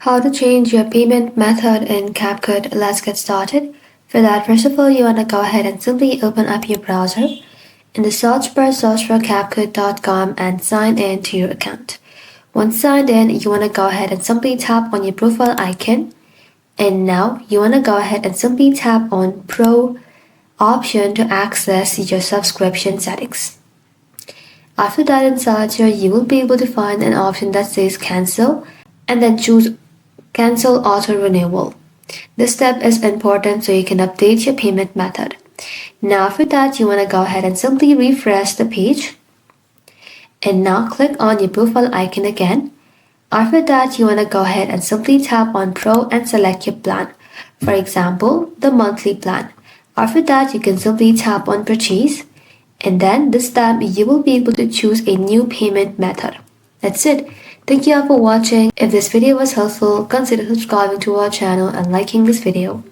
How to change your payment method in CapCut. Let's get started. For that, first of all, you want to go ahead and simply open up your browser. In the search bar, search for CapCut.com and sign in to your account. Once signed in, you want to go ahead and simply tap on your profile icon. And now you want to go ahead and simply tap on Pro option to access your subscription settings. After that, inside here, you will be able to find an option that says Cancel and then choose Cancel Auto Renewal. This step is important so you can update your payment method. Now after that, you want to go ahead and simply refresh the page. And now click on your profile icon again. After that, you want to go ahead and simply tap on Pro and select your plan. For example, the monthly plan. After that, you can simply tap on Purchase. And then this time you will be able to choose a new payment method. That's it. Thank you all for watching. If this video was helpful, consider subscribing to our channel and liking this video.